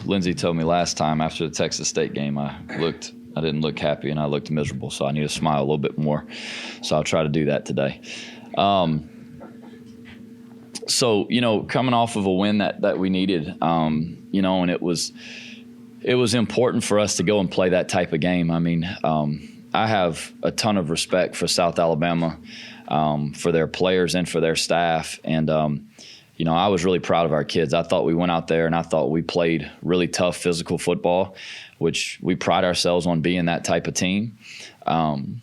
Lindsay told me last time after the Texas State game, I didn't look happy and I looked miserable, so I need to smile a little bit more. So I'll try to do that today. So, coming off of a win that we needed, and it was important for us to go and play that type of game. I mean, I have a ton of respect for South Alabama, for their players and for their staff. And, I was really proud of our kids. I thought we went out there and I thought we played really tough physical football, which we pride ourselves on being that type of team. And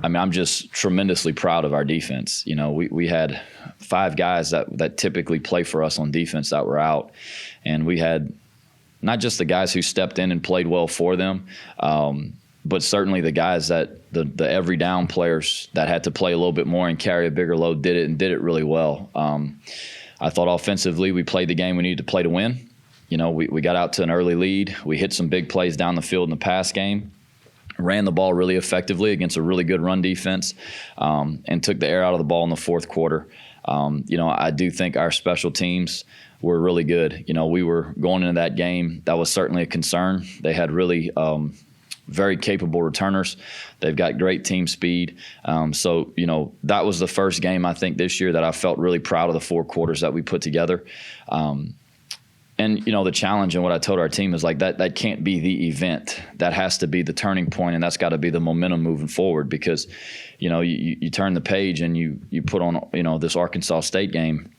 I mean, I'm just tremendously proud of our defense. We had 5 guys that typically play for us on defense that were out. And we had not just the guys who stepped in and played well for them, but certainly the guys that the every down players that had to play a little bit more and carry a bigger load did it really well. I thought offensively we played the game we needed to play to win. We got out to an early lead. We hit some big plays down the field in the pass game. Ran the ball really effectively against a really good run defense, and took the air out of the ball in the fourth quarter. I do think our special teams were really good. We were going into that game. That was certainly a concern. They had really very capable returners. They've got great team speed. So that was the first game I think this year that I felt really proud of the 4 quarters that we put together. And, the challenge and what I told our team is like that can't be the event. That has to be the turning point, and that's got to be the momentum moving forward because, you turn the page and you put on, this Arkansas State game.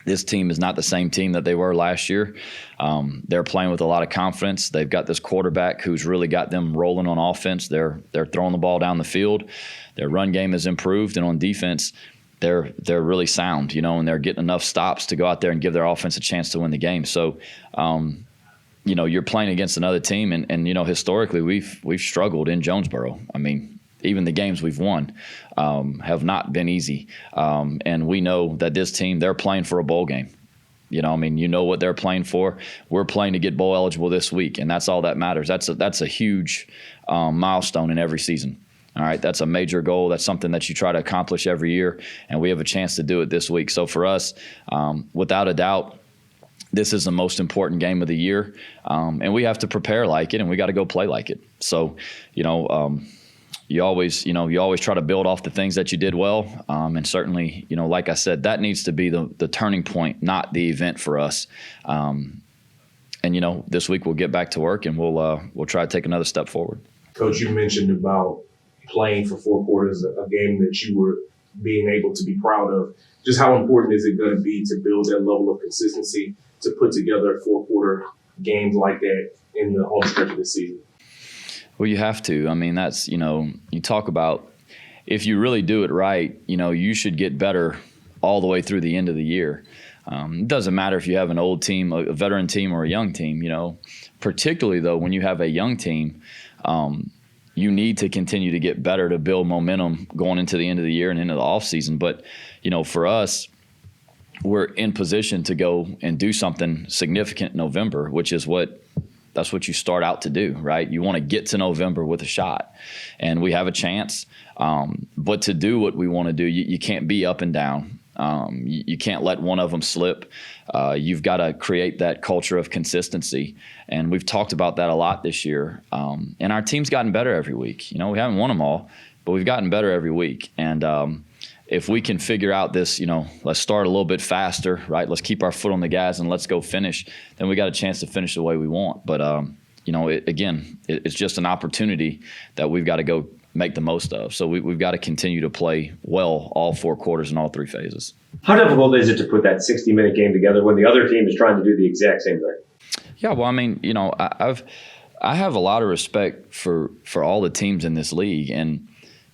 This team is not the same team that they were last year. They're playing with a lot of confidence. They've got this quarterback who's really got them rolling on offense. They're throwing the ball down the field. Their run game has improved, and on defense, they're really sound, and they're getting enough stops to go out there and give their offense a chance to win the game. So, you're playing against another team, and historically we've struggled in Jonesboro. I mean, even the games we've won have not been easy, and we know that this team, they're playing for a bowl game. What they're playing for. We're playing to get bowl eligible this week, and that's all that matters. That's a huge milestone in every season. All right, that's a major goal. That's something that you try to accomplish every year, and we have a chance to do it this week. So for us, without a doubt, this is the most important game of the year, and we have to prepare like it, and we got to go play like it. So, you always try to build off the things that you did well, and certainly, like I said, that needs to be the turning point, not the event for us. And this week we'll get back to work, and we'll try to take another step forward. Coach, you mentioned about playing for 4 quarters, a game that you were being able to be proud of. Just how important is it going to be to build that level of consistency to put together 4-quarter games like that in the home stretch of the season? Well, you have to. I mean, that's, you talk about if you really do it right, you should get better all the way through the end of the year. It doesn't matter if you have an old team, a veteran team, or a young team, particularly, though, when you have a young team, you need to continue to get better to build momentum going into the end of the year and into the offseason. But, for us, we're in position to go and do something significant in November, which is that's what you start out to do, right? You want to get to November with a shot, and we have a chance. But to do what we want to do, you can't be up and down. You can't let one of them slip. You've got to create that culture of consistency. And we've talked about that a lot this year. And our team's gotten better every week. We haven't won them all, but we've gotten better every week. And if we can figure out this, let's start a little bit faster, right? Let's keep our foot on the gas and let's go finish. Then we got a chance to finish the way we want. But, it's just an opportunity that we've got to go make the most of. So we've got to continue to play well all 4 quarters in all 3 phases. How difficult is it to put that 60-minute game together when the other team is trying to do the exact same thing? Yeah, well, I mean, I have a lot of respect for all the teams in this league, and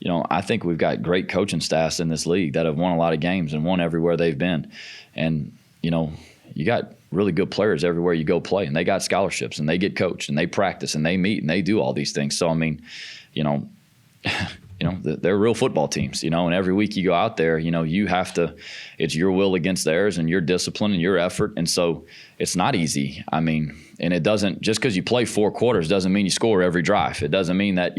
I think we've got great coaching staffs in this league that have won a lot of games and won everywhere they've been. And you got really good players everywhere you go play, and they got scholarships, and they get coached, and they practice, and they meet, and they do all these things. So I mean, they're real football teams, and every week you go out there, you have to, it's your will against theirs and your discipline and your effort. And so it's not easy. I mean, and it doesn't, just because you play 4 quarters doesn't mean you score every drive. It doesn't mean that,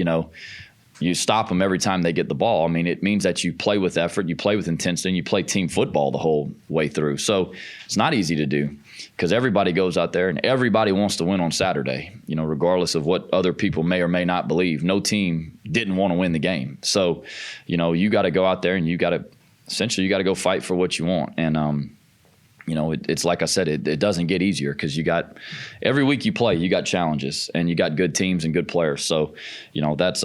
you stop them every time they get the ball. I mean, it means that you play with effort, you play with intensity, and you play team football the whole way through. So it's not easy to do because everybody goes out there and everybody wants to win on Saturday, regardless of what other people may or may not believe. No team didn't want to win the game. So, you got to go out there and you got to go fight for what you want. And, it's like I said, it doesn't get easier because every week you play, you got challenges and you got good teams and good players. So, that's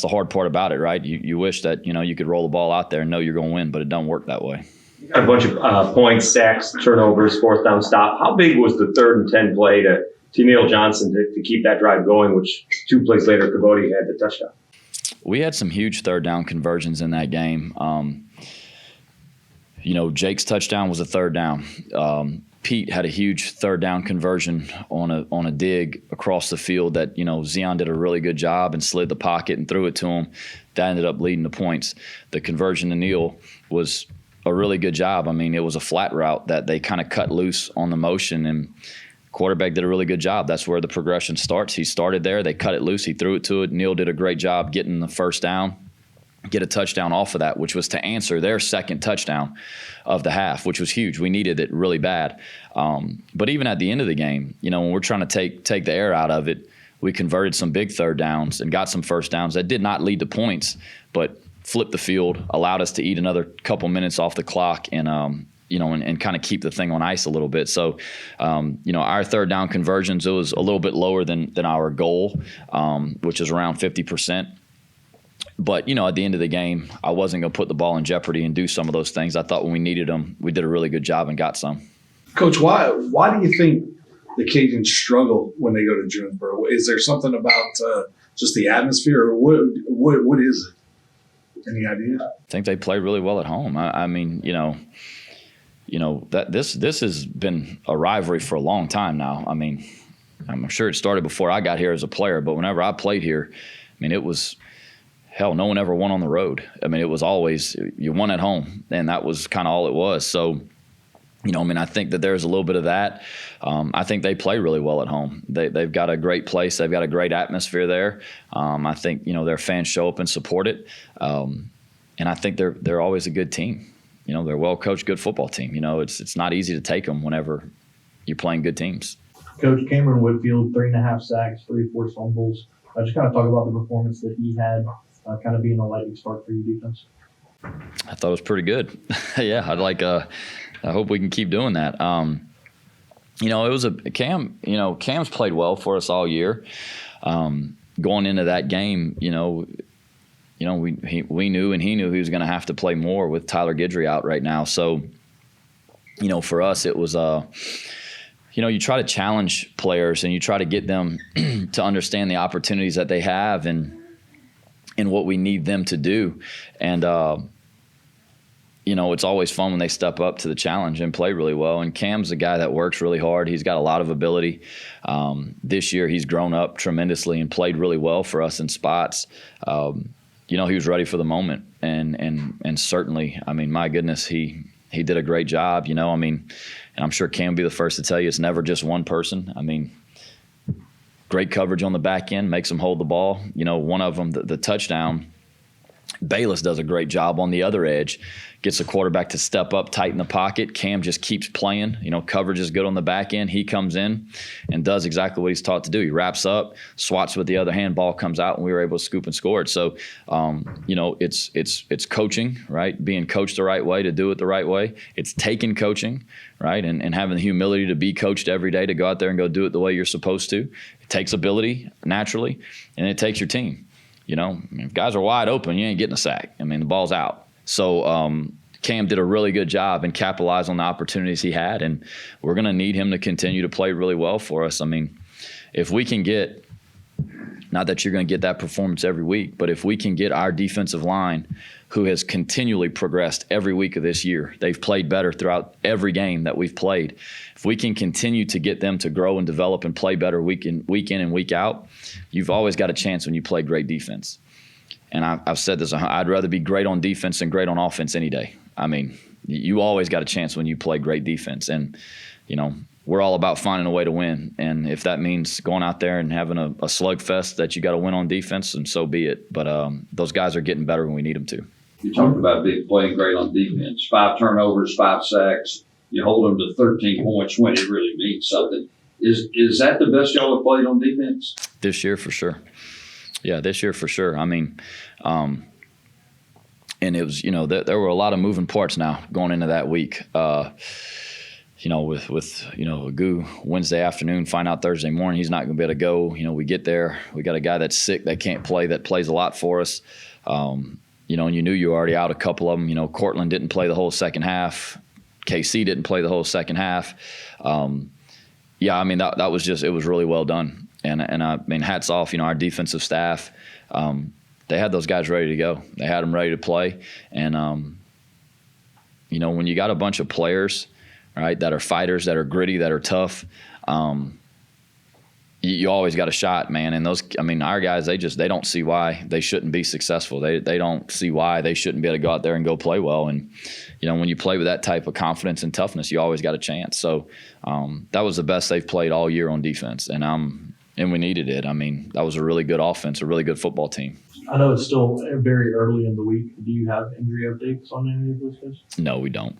the hard part about it, right? You wish that, you could roll the ball out there and know you're going to win, but it doesn't work that way. You got a bunch of points, sacks, turnovers, fourth down stop. How big was the 3rd and 10 play to Neil Johnson to keep that drive going, which 2 plays later, Caboti had the touchdown? We had some huge 3rd down conversions in that game. Jake's touchdown was a 3rd down. Pete had a huge 3rd down conversion on a dig across the field that, Zion did a really good job and slid the pocket and threw it to him. That ended up leading to points. The conversion to Neil was a really good job. I mean, it was a flat route that they kind of cut loose on the motion, and quarterback did a really good job. That's where the progression starts. He started there. They cut it loose. He threw it to it. Neil did a great job getting the 1st down, get a touchdown off of that, which was to answer their 2nd touchdown of the half, which was huge. We needed it really bad. But even at the end of the game, when we're trying to take the air out of it, we converted some big 3rd downs and got some 1st downs that did not lead to points, but flipped the field, allowed us to eat another couple minutes off the clock and kind of keep the thing on ice a little bit. So, our 3rd down conversions, it was a little bit lower than our goal, which is around 50%. But, at the end of the game, I wasn't going to put the ball in jeopardy and do some of those things. I thought when we needed them, we did a really good job and got some. Coach, why do you think the Cajuns struggle when they go to Jonesboro? Is there something about just the atmosphere, or what is it? Any idea? I think they play really well at home. I mean, that this has been a rivalry for a long time now. I mean, I'm sure it started before I got here as a player, but whenever I played here, I mean, it was – hell, no one ever won on the road. I mean, it was always you won at home, and that was kind of all it was. So, I think that there's a little bit of that. I think they play really well at home. They've got a great place. They've got a great atmosphere there. I think, their fans show up and support it. And I think they're always a good team. They're a well-coached, good football team. It's not easy to take them whenever you're playing good teams. Coach Cameron Whitfield, 3.5 sacks, 3 forced fumbles. Just kind of talk about the performance that he had. Kind of being a lightning start for your defense? I thought it was pretty good. Yeah, I hope we can keep doing that. It was Cam's played well for us all year. Going into that game, we knew and he knew he was going to have to play more with Tyler Guidry out right now. So, for us it was you try to challenge players and you try to get them to understand the opportunities that they have and what we need them to do. And, it's always fun when they step up to the challenge and play really well. And Cam's a guy that works really hard. He's got a lot of ability. This year he's grown up tremendously and played really well for us in spots. He was ready for the moment. And certainly, I mean, my goodness, he did a great job, and I'm sure Cam will be the first to tell you it's never just one person. I mean, great coverage on the back end, makes them hold the ball. One of them, the touchdown, Bayless does a great job on the other edge, gets the quarterback to step up, tighten the pocket. Cam just keeps playing. Coverage is good on the back end. He comes in and does exactly what he's taught to do. He wraps up, swats with the other hand, ball comes out, and we were able to scoop and score it. So, it's coaching, right? Being coached the right way to do it the right way. It's taking coaching, right? And having the humility to be coached every day, to go out there and go do it the way you're supposed to. It takes ability naturally, and it takes your team. If guys are wide open, you ain't getting a sack. I mean, the ball's out. So Cam did a really good job and capitalized on the opportunities he had, and we're going to need him to continue to play really well for us. I mean, if we can get, not that you're going to get that performance every week, but if we can get our defensive line, who has continually progressed every week of this year, they've played better throughout every game that we've played. If we can continue to get them to grow and develop and play better week in and week out, you've always got a chance when you play great defense. And I've said this, I'd rather be great on defense than great on offense any day. I mean, you always got a chance when you play great defense. And, we're all about finding a way to win. And if that means going out there and having a slugfest that you got to win on defense, and so be it. But those guys are getting better when we need them to. You talked about playing great on defense. 5 turnovers, 5 sacks. You hold them to 13 points when it really means something. Is that the best y'all have played on defense? This year, for sure. Yeah, this year for sure. I mean, and it was, there were a lot of moving parts now going into that week. With Agu Wednesday afternoon, find out Thursday morning he's not going to be able to go. We get there, we got a guy that's sick that can't play, that plays a lot for us. And you knew you were already out a couple of them. Cortland didn't play the whole second half. KC didn't play the whole second half. That was just, it was really well done. And I mean, hats off, our defensive staff. They had those guys ready to go. They had them ready to play. And, when you got a bunch of players, right, that are fighters, that are gritty, that are tough, you always got a shot, man. And our guys, they don't see why they shouldn't be successful. They don't see why they shouldn't be able to go out there and go play well. And, when you play with that type of confidence and toughness, you always got a chance. So that was the best they've played all year on defense. And we needed it. I mean, that was a really good offense, a really good football team. I know it's still very early in the week. Do you have injury updates on any of those guys? No, we don't.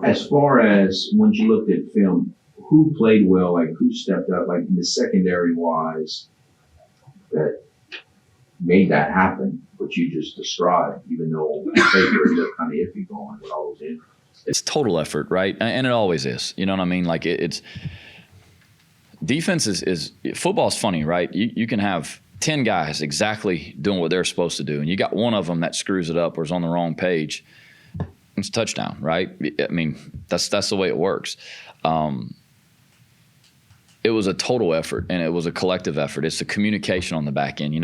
As far as when you looked at film, who played well, like who stepped up, like in the secondary wise, that made that happen, what you just described, even though on paper it looked kind of iffy going with all those injuries? It's total effort, right? And it always is. You know what I mean? Like it's defense is football's funny, right? You can have 10 guys exactly doing what they're supposed to do, and you got one of them that screws it up or is on the wrong page. It's a touchdown, right? I mean, that's the way it works. It was a total effort, and it was a collective effort. It's the communication on the back end.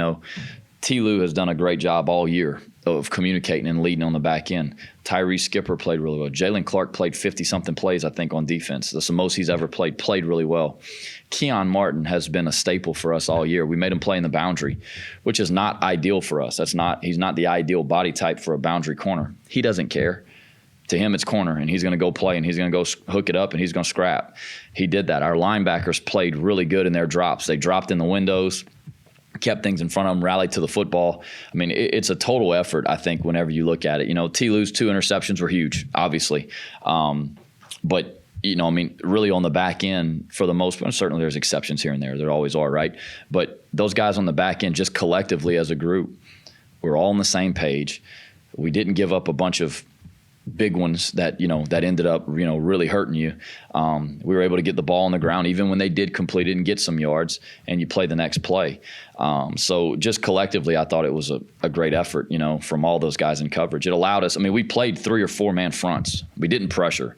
T. Lou has done a great job all year of communicating and leading on the back end. Tyree Skipper played really well. Jalen Clark played 50-something plays, I think, on defense. That's the most he's ever played really well. Keon Martin has been a staple for us all year. We made him play in the boundary, which is not ideal for us. He's not the ideal body type for a boundary corner. He doesn't care. To him, it's corner, and he's going to go play, and he's going to go hook it up, and he's going to scrap. He did that. Our linebackers played really good in their drops. They dropped in the windows, kept things in front of them, rallied to the football. I mean, it's a total effort, I think, whenever you look at it. T. Lou's 2 interceptions were huge, obviously. But, really on the back end, for the most part, certainly there's exceptions here and there. There always are, right? But those guys on the back end, just collectively as a group, we're all on the same page. We didn't give up a bunch of big ones that ended up really hurting you. We were able to get the ball on the ground even when they did complete it and get some yards, and you play the next play. So just collectively, I thought it was a great effort, from all those guys in coverage. It allowed us. I mean, we played 3 or 4 man fronts. We didn't pressure.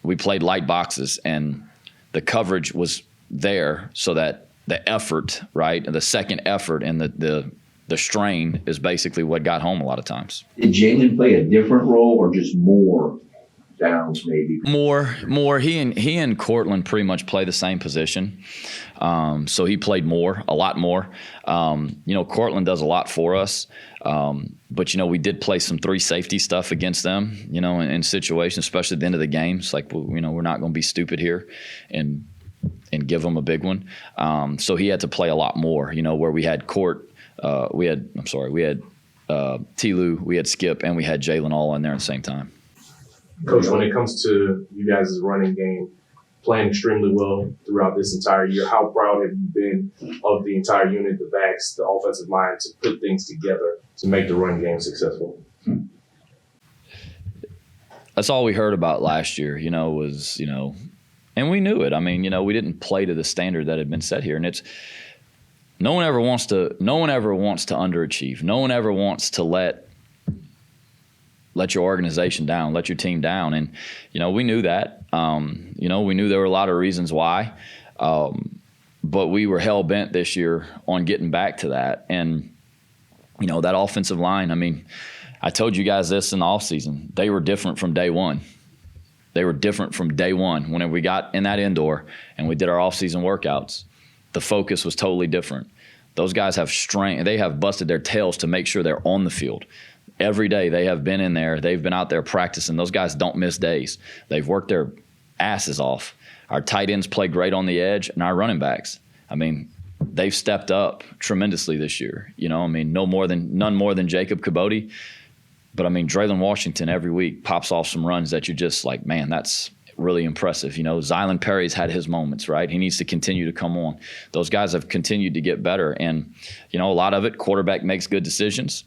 We played light boxes, and the coverage was there so that the effort, right, and the second effort and the strain is basically what got home a lot of times. Did Jalen play a different role or just more downs maybe? More. He and Cortland pretty much play the same position. So he played a lot more. Cortland does a lot for us. But we did play some 3 safety stuff against them, in situations, especially at the end of the games. Like, we're not going to be stupid here and give them a big one. So he had to play a lot more, where we had we had T. Lou, we had Skip, and we had Jalen all in there at the same time. Coach, when it comes to you guys' running game, playing extremely well throughout this entire year, how proud have you been of the entire unit, the backs, the offensive line, to put things together to make the run game successful? That's all we heard about last year, was, and we knew it. I mean, we didn't play to the standard that had been set here. And no one ever wants to underachieve. No one ever wants to let your organization down, let your team down. And, we knew that. We knew there were a lot of reasons why. But we were hell-bent this year on getting back to that. And, that offensive line, I mean, I told you guys this in the offseason. They were different from day one. Whenever we got in that indoor and we did our offseason workouts, the focus was totally different. Those guys have strength. They have busted their tails to make sure they're on the field. Every day they have been in there. They've been out there practicing. Those guys don't miss days. They've worked their asses off. Our tight ends play great on the edge, and our running backs. I mean, they've stepped up tremendously this year. You know, I mean, none more than Jacob Caboti. But I mean, Draylon Washington every week pops off some runs that you're just like, man, that's really impressive. You know, Zylan Perry's had his moments, right? He needs to continue to come on. Those guys have continued to get better. And, you know, a lot of it, quarterback makes good decisions.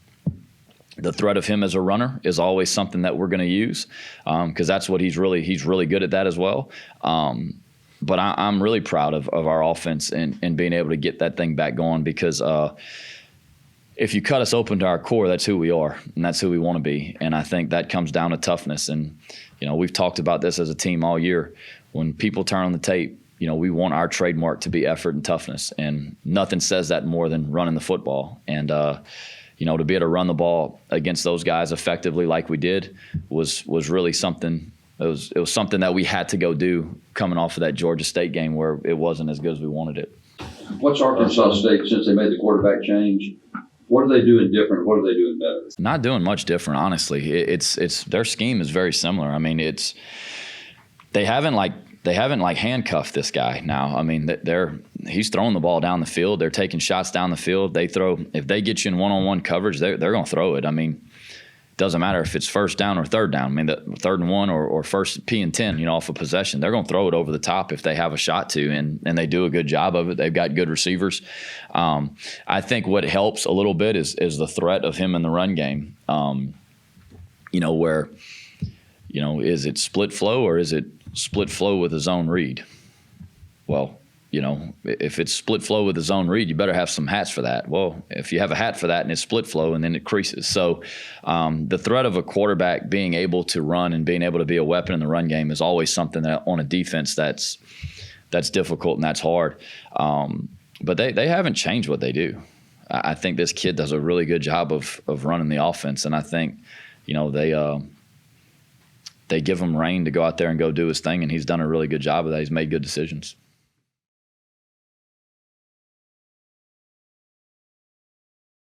The threat of him as a runner is always something that we're going to use because that's what he's really good at that as well. But I'm really proud of our offense and being able to get that thing back going because if you cut us open to our core, that's who we are and that's who we want to be. And I think that comes down to toughness. And, you know, we've talked about this as a team all year. When people turn on the tape, you know, we want our trademark to be effort and toughness. And nothing says that more than running the football. And, you know, to be able to run the ball against those guys effectively like we did was really something. It was something that we had to go do coming off of that Georgia State game where it wasn't as good as we wanted it. What's Arkansas State, since they made the quarterback change, what are they doing different? What are they doing better? Not doing much different, honestly. It's their scheme is very similar. I mean, they haven't handcuffed this guy now. I mean, he's throwing the ball down the field. They're taking shots down the field. If they get you in one-on-one coverage, they're going to throw it. I mean, it doesn't matter if it's first down or third down. I mean, the 3rd and 1 or first P and 10, you know, off a possession, they're going to throw it over the top if they have a shot to, and they do a good job of it. They've got good receivers. I think what helps a little bit is the threat of him in the run game. You know, where, you know, is it split flow or is it split flow with a zone read? Well, you know, if it's split flow with a zone read, you better have some hats for that. Well, if you have a hat for that and it's split flow and then it creases. So the threat of a quarterback being able to run and being able to be a weapon in the run game is always something that on a defense that's difficult and that's hard. But they haven't changed what they do. I think this kid does a really good job of running the offense. And I think, you know, they give him rein to go out there and go do his thing. And he's done a really good job of that. He's made good decisions.